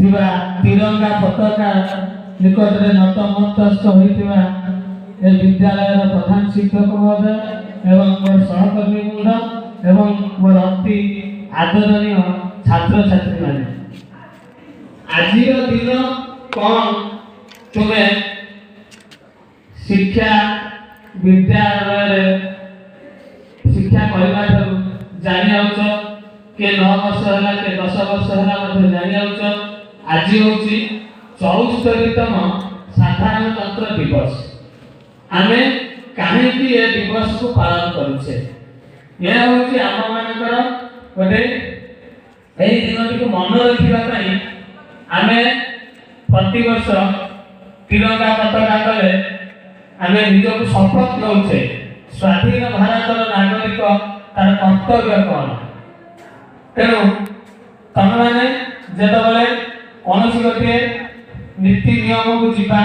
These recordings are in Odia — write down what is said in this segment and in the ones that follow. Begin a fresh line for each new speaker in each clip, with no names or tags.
तिरंगा पताका निकट में नतमस्तक होइतिबा ए विद्यालय प्रधान शिक्षक महोदय एवं मोर सहकर्मी वृंद एवं मोर अति आदरणीय छात्र छात्री माने आज दिन कौन तुम्हें शिक्षा विद्यालय शिक्षा करवा जानी आउछ के 9 वर्ष है के 10 वर्ष है जानी आउछ आज होची 74तम साधारणतंत्र दिवस आमे काहे कि ये दिवस को पालन करूछे यह होची आम मानकर गोटे एही दिन को मन रखिबा पई आमे प्रति वर्ष तिरंगा पताका तले आमे निजको शपथ लउछे स्वाधीन भारतर नागरिक तार कर्तव्य कौन तेणु तम माने जेतबले कौन गोटे नीति नियम को जीवा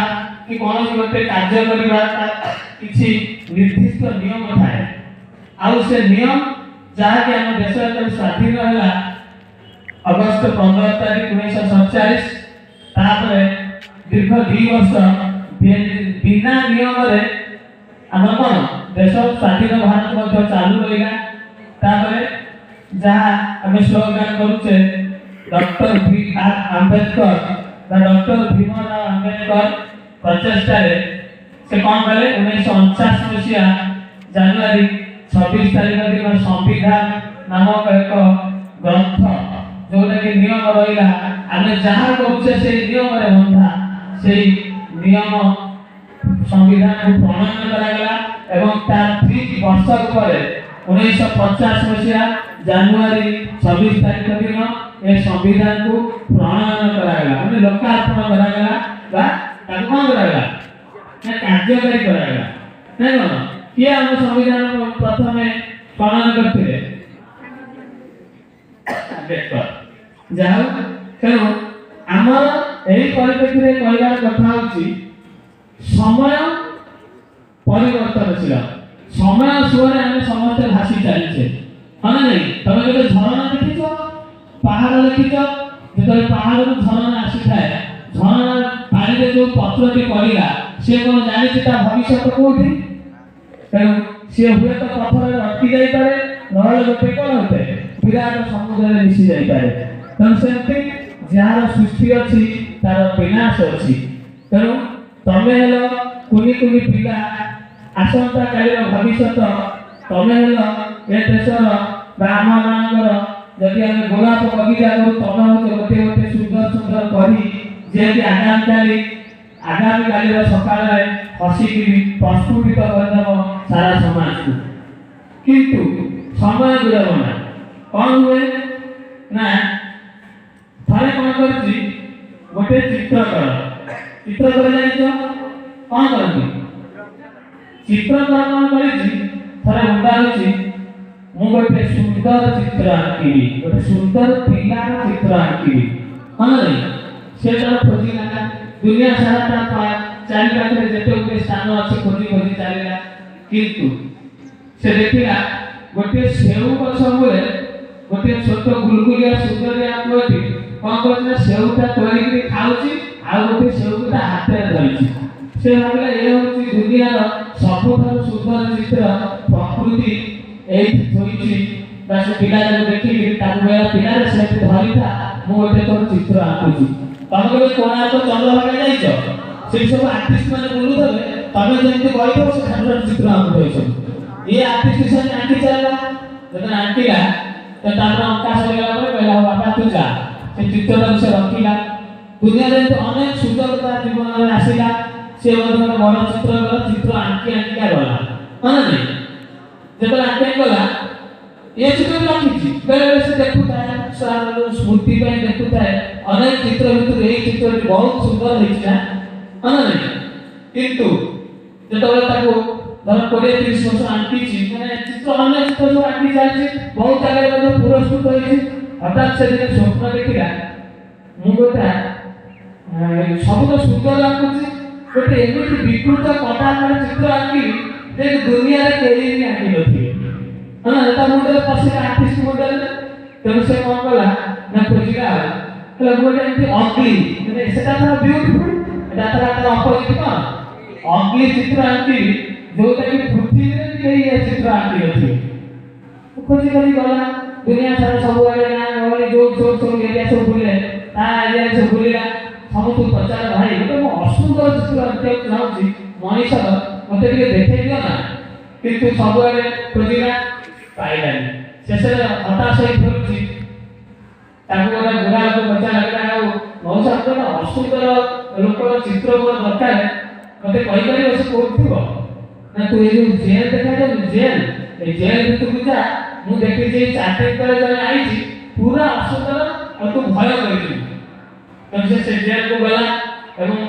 कि कौन गोटे कार्य करवा किसी निर्दिष्ट नियम थाए आउ से नियम जहाँ कि आम देश स्वाधीन है अगस्त 15 तारीख 1947 तापर दीर्घ 2 वर्ष बिना नियम रे आम कौन देश स्वाधीन भारत चालू रहा तापर जहाँ आम स्लोगान करुचे doctor B R. Ambedkar doctor Bhimrao Ambedkar प्रचेष्टा से कौन कले 1949 मसीहा जनवरी 26 तारीख दिन संविधान नामक एक ग्रंथ जोटा कि नियम रहा आम जहाँ करुचे से नियम रे बंधा से नियम संविधान को प्रणयन करागला एवं तार ठीक वर्ष पर 1950 मसीहा जनवरी 26 तारीख दिन ए संविधान को प्रणयन करागला माने लोकार्पण करागला बा ताको कोन करागला ना कार्यकारी करागला नै कोन किया हम संविधान को प्रथमे प्रणयन करथिले आंबेडकर जाओ तेणु आमर एही परिप्रेक्षी रे कहला कथा होची समय परिवर्तनशील समय सुरे आमे समस्त भासी चलछे हां नै तमे केते झरना देखिछो पहाड़ देखिछ जो पहाड़ झरना आसी थाए झरना पानी रे जो पत्रटी पड़िला से कोन जानि ता भविष्य कोठी तेणु से हुए तो पत्थर अटकी जाई पारे नहले गोटे कोन होते विराट समुद्र रे मिसी जाई पारे तेणु सेमति जार सृष्टि अछि तार विनाश अछि तेणु तमे हेलो कुनी कुनी पिला आसंता कालीर भविष्य तमे हेलो ए देशर ब्राह्मणମାନଙ୍କର जदि आम गोलाप बगीचा करूँ तम हो गोटे गोटे सुंदर सुंदर करी जे आगामी काली सकाल हसिकी प्रस्फुटित करदेव सारा समाज को किंतु समय विलंबना कौन हुए ना थे कौन कर गोटे चित्रकर जान कौन करती चित्रकर कौन कर मुझे गोटे सुंदर चित्र आंकिबी गोटे सुंदर पिला चित्र आंकिबी हाँ नहीं से खोजिला दुनिया सारा चारि पाखे जिते गोटे स्थान अच्छे खोजी खोजी चलला किंतु से देखा गोटे सेऊ गछ मूले गोटे छोट गुलगुलिया सुंदरिया पुअटी कौन कर सेऊटा तोड़िकी खाऊची आ गोटे सेऊटा हाथ में धरी से भाविला ये हूँ दुनिया सबुठ सुंदर चित्र प्रकृति एई होईची बस पिला जब देखि ताकू मेरा पिला रे से धरी था मु गोटे तोर चित्र आंकुची तमे के कोना तो चंद्रभागा जाइछो से सब आर्टिस्ट माने बोलु थबे तमे जेंति बैठो से खानर चित्र आंकु होइछो ये आर्टिस्ट से आंकी चलला जतन आंकीला तो तापर अंका सरीला परे कहला बाबा तू जा से चित्र से रखिला दुनिया रे तो अनेक सुंदरता जीवन में आसीला से बड़ बड़ चित्र आंकी आंकी गला माने नहीं जब आंके गला ये चित्र रखी बेले से देखुता है सारा स्मृति पे देखुता है अनेक चित्र भितर यही चित्र बहुत सुंदर होइछा हां नहीं किंतु जतबे ताको धर 20-30 वर्ष आंकी माने चित्र अनेक चित्र जो आंकी जायछि बहुत जगह में पुरस्कृत होइछि हठात से दिन स्वप्न देखिला मु गोटा सब तो सुंदर आंकुछि गोटे एमिति विकृत कथा चित्र आंकी देख दुनिया रे केही नहीं आंकी नथि हां ता मुंडे पछे आर्टिस्ट मुंडे तेणु से कौन कला ना खोजिला ହେଲେ ଗୋଟେ ଏମିତି ଅଗ୍ଲି ମାନେ ସେଟା ତାର ବିୟୁଟିଫୁଲ ଏଟା ତାର ଅପୋଜିଟ କଣ ଅଗ୍ଲି ଚିତ୍ର ଆଙ୍କି ଯୋଉଟା କି ପୃଥିବୀରେ କେହି ଏ ଚିତ୍ର ଆଙ୍କି ନଥିବେ ଖୋଜି ଖୋଜି ଗଲା ଦୁନିଆ ସାରା ସବୁଆଡେ ନା ଗହଳି ଯୋଉ ସବୁ ଏରିଆ ସବୁ ବୁଲିଲେ ତା ଏରିଆ ସବୁ ବୁଲିଲା ସମସ୍ତଙ୍କୁ ପଚାର ଭାଇ ଗୋଟେ ମୁଁ ଅସୁନ୍ଦର ଚିତ୍ର ଆଙ୍କିବାକୁ ଚାହୁଁଛି ମଣିଷର ମତେ ଟିକେ ଦେଖେଇ ଦିଅ ନା କିନ୍ତୁ ସବୁଆଡେ ଖୋଜିଲା ପାଇଲାନି ଶେଷରେ ହତାଶ ହେଇ ଫେରୁଛି ତାକୁ ଗୋଟେ ବୁଢା ଲୋକ ପଚାରିଲା ଆଉ ମଉସା ଗୋଟେ ଅସୁନ୍ଦର ଲୋକର ଚିତ୍ର ମୋର ଦରକାର ମତେ କହିପାରିବ ସେ କୋଉଠି ଥିବ ନା ତୁ ଏଇ ଯୋଉ ଜେଲ ଦେଖାଯାଉଛି ଜେଲ ଏ ଜେଲ ଭିତରକୁ ଯା ମୁଁ ଦେଖିଛି ଚାକିରି ପରେ ଜଣେ ଆଇଛି ପୁରା ଅସୁନ୍ଦର ଆଉ ତୁ ଭୟ କରିଛୁ ତେଣୁ ସେ ଜେଲକୁ ଗଲା ଏବଂ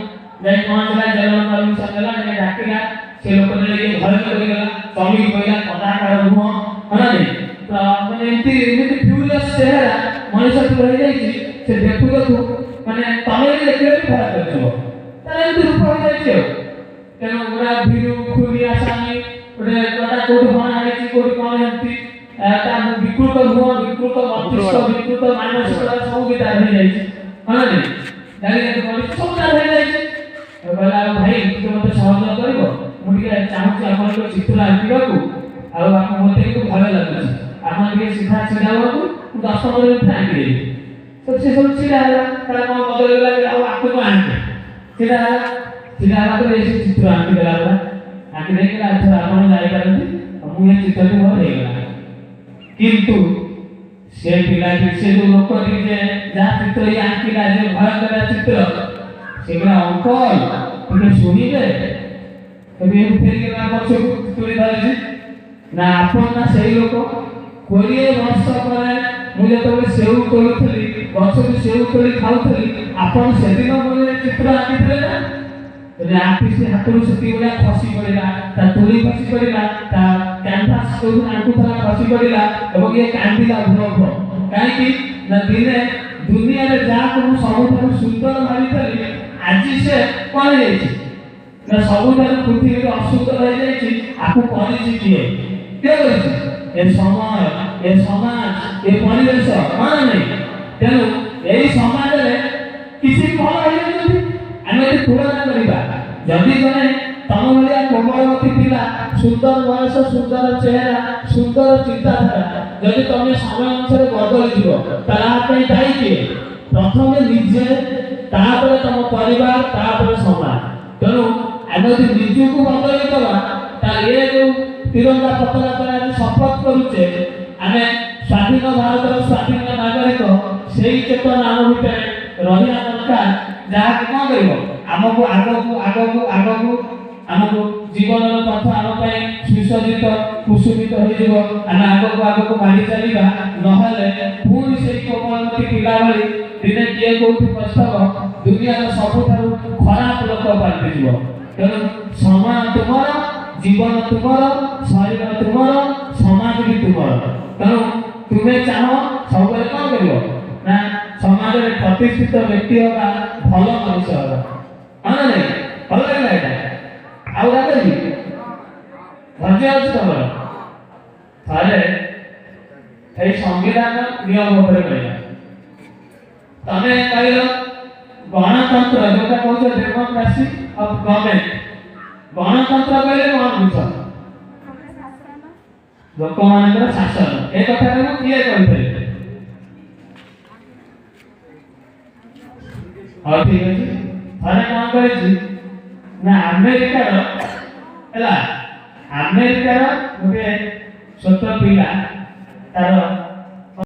ଯାଇ ପହଞ୍ଚିଲା ଜେଲ ପରମିଶନ ଦେଲା ତାকে ଡାକିଲା ସେ ଲୋକ ନେଇକି ଘରେ କରିଗଲା ଚମିକି କହିଲା କଦାକାର ମୁହଁ ହନାନି ମାନେ ଏମିତି ଫ୍ୟୁରିୟସ୍ ଚେହେରା ମଣିଷ ରହିଯାଇଛି ସେ ଦେଖୁ ଦେଖୁ ମାନେ ତମେ ବି ଦେଖିଲେ ବି ଖରାପ କରିଯିବ ତାର ଏମିତି ରୂପ ହେଇଯାଇଛି ଆଉ ତେଣୁ ଗୁଡ଼ା ଭିରୁ ଖୁଲି ଆସାମୀ ଗୋଟେ କଟା କୋଉଠି ହଣା ହେଇଛି କୋଉଠି କଣ ଏମିତି ତା ବିକୃତ ମୁହଁ ବିକୃତ ମସ୍ତିଷ୍କ ବିକୃତ ମାନସିକତା ସବୁ ବି ତାର ହେଇଯାଇଛି ହନାନି ଜାଣିଲେ ସବୁ ତାର ହେଇଯାଇଛି କହିଲା ଆଉ ଭାଇ ଟିକେ ମତେ ସହଯୋଗ କରିବ ମୁଁ ଟିକେ ଚାହୁଁଛି ଆପଣଙ୍କ ଚିତ୍ର ଆଙ୍କିବାକୁ ଆଉ ମତେ କିନ୍ତୁ ଭଲ ଲାଗୁଛି ଆପଣ ଟିକେ ସିଧା ଛିଡ଼ା ହୁଅନ୍ତୁ ମୁଁ 10-15 ମିନିଟ୍ ଆଙ୍କିଦେବି ତ ସେ ସବୁ ଛିଡ଼ା ହେଲା ତାର କ'ଣ ବଦଳିଗଲା ଆଉ ଆକୁ ଆଙ୍କେ ଛିଡ଼ା ହେଲା ପରେ ଏ ଚିତ୍ର ଆଙ୍କିଦେଲା ପୁରା ଆଙ୍କି ଦେଇକି ଆଚ୍ଛା ଆପଣ ଜାଣିପାରନ୍ତି ମୁଁ ଏ ଚିତ୍ରଟି ମୋର ହେଇଗଲା କିନ୍ତୁ ସେ ପିଲାଟି ସେ ଯୋଉ ଲୋକଟି ଯେ ଯାହା ଚିତ୍ର ଇଏ ଆଙ୍କିଲା ଯେ ଭୟଙ୍କର ଚିତ୍ର ସେଗୁଡ଼ା ଅଙ୍କଲ ଟିକେ ଶୁଣିବେ ଏବେ ଫେରିଗଲା ପଛକୁ ତୁଳି ଧରିଛି ନା ଆପଣ ନା ସେଇ ଲୋକ 20 ବର୍ଷ ପରେ ମୁଁ ଯେତେବେଳେ ସେଉ ତୋଳୁଥିଲି ଗଛରୁ ସେଉ ତୋଳି ଖାଉଥିଲି ଆପଣ ସେଦିନ ମୋର ଚିତ୍ର ଆଙ୍କିଥିଲେ ନା ଆର୍ଟିଷ୍ଟ ହାତରୁ ସେତିକି ଭଳିଆ ଖସି ପଡ଼ିଲା ତା ତୁଳି ଖସି ପଡ଼ିଲା ତା କ୍ୟାନଭାସ ଯୋଉ ଆଙ୍କୁଥିଲା ଖସି ପଡ଼ିଲା ଏବଂ ଇଏ କାନ୍ଦିଲା ଭ୍ର କାହିଁକି ନା ଦିନେ ଦୁନିଆରେ ଯାହାକୁ ମୁଁ ସବୁଠାରୁ ସୁନ୍ଦର ଭାବିଥିଲି ଆଜି ସେ କ'ଣ ହେଇଯାଇଛି ନା ସବୁଠାରୁ ପୃଥିବୀରେ ଅସୁନ୍ଦର ହେଇଯାଇଛି ଆକୁ କରିଛି କିଏ କରିଛି ଏ ସମୟ ଏ ସମାଜ ଏ ପରିବେଶ କ'ଣ ନାହିଁ ତେଣୁ ଏଇ ସମାଜରେ କିଛି ଭଲ ହେଇଯାଉଛନ୍ତି ଆମେ ଯଦି ତୁଳନା କରିବା ଯଦି ଜଣେ ତମ ଭଳିଆ କୋମଳମତି ପିଲା ସୁନ୍ଦର ବୟସ ସୁନ୍ଦର ଚେହେରା ସୁନ୍ଦର ଚିନ୍ତାଧାରା ଯଦି ତମେ ସମୟ ଅନୁସାରେ ବଦଳିଯିବ ତାହା ପାଇଁ ଦାୟୀ କିଏ ପ୍ରଥମେ ନିଜେ ତାପରେ ତମ ପରିବାର ତାପରେ ସମାଜ ତେଣୁ ଆମେ ଯଦି ନିଜକୁ ବଦଳେଇଦେବା ତାହେଲେ ଏ ଯୋଉ ତିରଙ୍ଗା ପତାକା ତଳେ ଆମେ ଶପଥ କରୁଛେ ଆମେ ସ୍ୱାଧୀନ ଭାରତର ସ୍ୱାଧୀନ ନାଗରିକ ସେଇ ଚେତନା ଆମ ଭିତରେ ରହିବା ଦରକାର ଯାହାକି କ'ଣ କରିବ ଆମକୁ ଆଗକୁ ଆମକୁ ଜୀବନର ପଥ ଆମ ପାଇଁ ସୁସଜ୍ଜିତ କୁସୁମିତ ହୋଇଯିବ ଆମେ ଆଗକୁ ମାଡ଼ି ଚାଲିବା ନହେଲେ ପୁଣି ସେଇ କୋମଳମତି ପିଲା ଭଳି ଦିନେ କିଏ କୋଉଠି ପସ୍ତାବ ଦୁନିଆର ସବୁଠାରୁ ଖରାପ ଲୋକ ପାଲଟିଯିବ ତେଣୁ ସମୟ ତୁମର ଜୀବନ ତୁମର ଶରୀର ତୁମର ସମାଜ ବି ତୁମର ତେଣୁ ତୁମେ ଚାହ ସବୁବେଳେ କ'ଣ କରିବ ନା ସମାଜରେ ପ୍ରତିଷ୍ଠିତ ବ୍ୟକ୍ତି ହେବା ଭଲ ମଣିଷ ହେବା ହଁ ନା ନାଇଁ ଭଲ ଲାଗିଲା ଏଇଟା ଆଉ ରାଗିବି ଧୈର୍ଯ୍ୟ ଅଛି ତମର ଥରେ ଏଇ ସଂବିଧାନ ନିୟମ ଉପରେ କହିଲା ତମେ କହିଲ ଗଣତନ୍ତ୍ର ଯୋଉଟା କହୁଛ ଡେମୋକ୍ରାସି ଅଫ ଗଭର୍ଣ୍ଣମେଣ୍ଟ ଗଣତନ୍ତ୍ର କହିଲେ କ'ଣ ବୁଝ ଲୋକମାନଙ୍କର ଶାସନ ଏ କଥାଟାକୁ କିଏ କହିପାରିବେ ହଉ ଠିକ ଅଛି ଥରେ କ'ଣ କରିଛି ନା ଆମେରିକାର ଗୋଟେ ଛୋଟ ପିଲା ତାର